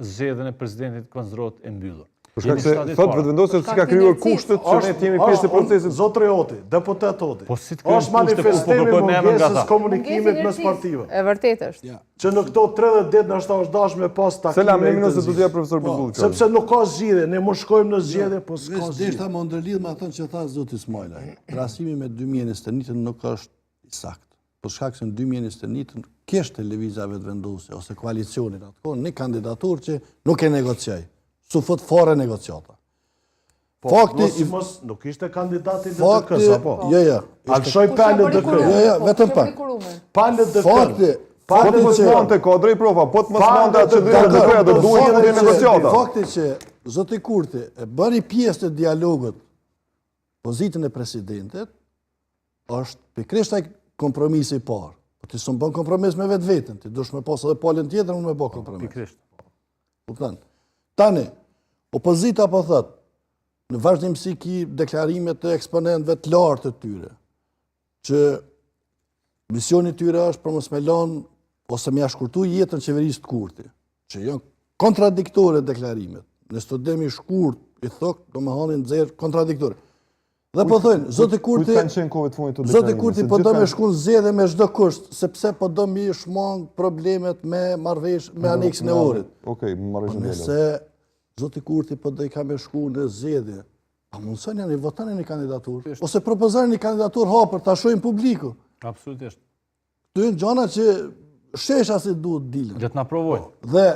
zgjedhjen e presidentit konsiderohet e mbyllur. Për shkak se thot vetëvendosja si ka krijuar kushtet që ne jemi pjesë e procesit. Zotri Oti, deputet Oti. Po si të krijojmë Është manifestimi i mungesës komunikimit mes partive. E vërtetë është. Që në këto 30 ditë na është dashur me pas takime. Selam, në minutë do t'ja profesor Buzulli. Sepse nuk ka zgjidhje, ne mos shkojmë në zgjedhje, po s'ka zgjidhje. Deshta më ndërlidh me atë që tha zoti Ismaila. Krahasimi me 2021 nuk është i saktë. Për shkak se në 2021 kesh televiza vetëvendosje ose koalicionin atë një kandidaturë që nuk e negocioi. Su fut fare negociata. Fakti nuk ishte kandidati LDK-s apo? Jo. Alshoj pa LDK. Jo, vetëm pak. Pa LDK. Po të mos mante kodri profa, po të mos mante atë që LDK-ja do duhet të negociata. Fakti që zoti Kurti e bëri pjesë të dialogut pozitën e presidentit është pikërisht ai kompromisi i parë. Po ti s'u bën kompromis me vetveten, ti dush me pas edhe palën tjetër, unë me bë kompromis. Pikërisht. Kupton? Tani, opozita po thot, në vazhdimsi ki deklarime të eksponentëve të lartë të tyre, që misioni tyre është për mos me lanë ose me shkurtu jetën qeverisë të Kurti, që janë kontradiktore deklarimet. Në studim i shkurt, i thok, do me hanin nxerr kontradiktore. Dhe po thojnë, zoti Kurti po do me shku në zgjedhje me çdo kusht, sepse po do mi shmang problemet me marrëveshje me aneksin e orit. Okej, marrëveshje. Nëse zoti Kurti po do i ka me shku në zgjedhje, a mundson janë i votoni një kandidaturë ose propozoni një kandidaturë hapur ta shohim publiku. Absolutisht. Këto janë gjëra që shesha si duhet dilën. Le të na provojnë. Dhe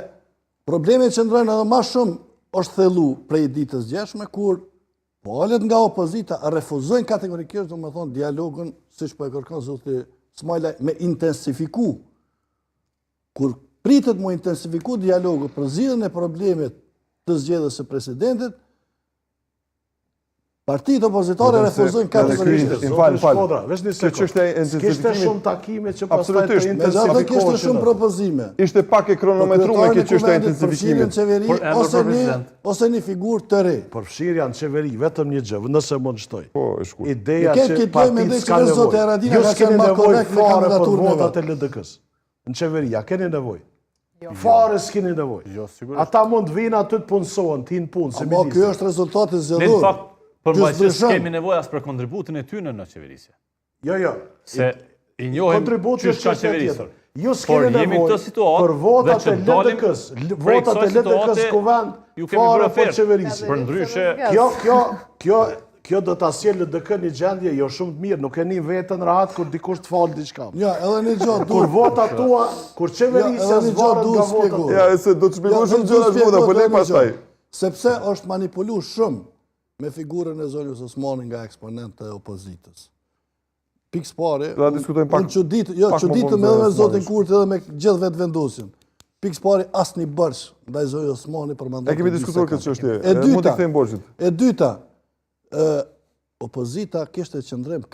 problemi që ndrojnë edhe më shumë është thellu prej ditës gjeshme kur palët nga opozita refuzojnë kategorikisht, do me thonë, dialogun, siç po e kërkon zoti Ismaila, me intensifiku. Kur pritet mu intensifiku dialogu për zgjidhjen e problemit të zgjedhjes së presidentit, partitë opozitare refuzojnë kategorikisht. Veç një sekondë. Kishte shumë takime që pastaj të Me ato kishte shumë propozime. Ishte pak e kronometruar kjo çështja e intensifikimit. Qeveri ose një figurë të re. Përfshirja në qeveri vetëm një gjë, nëse mund shtoj. Po, e shkurt. Ideja që partitë s'ka nevojë. Jo s'keni nevojë fare për votat e LDK-s. Në qeveri, ja keni nevojë. Fare s'keni nevojë. Ata mund vinë aty të punësohen, të hinë punë, se Ama ky është rezultati zgjedhor. Përmbajtjes kemi nevojë as për kontributin e tyre në qeverisje. Jo. Se i njohim çysh ka qeverisur. Ju s'keni nevojë për votat e LDK-s. Votat e LDK-s kuvend fare për qeverisje. Për ndryshe, kjo do ta sjellë LDK një gjendje jo shumë të mirë, nuk e nin veten rahat kur dikush të falë diçka. Ja, edhe një gjë Kur votat tua, kur qeverisja zvaret nga votat. Ja, se do të shpjegoj shumë gjëra zgjodha, po le pastaj. Sepse është manipuluar shumë me figurën e zonjës Osmani nga eksponentë e opozitës. Pikë pare, unë çuditë me zotin Kurti edhe me gjithë vetëvendosjen. Pikë pare asnjë bërsh ndaj zonjës Osmani për mandatin. E kemi diskutuar këtë çështje. Mund të kthejmë borxhin. E dyta, opozita kishte qëndrim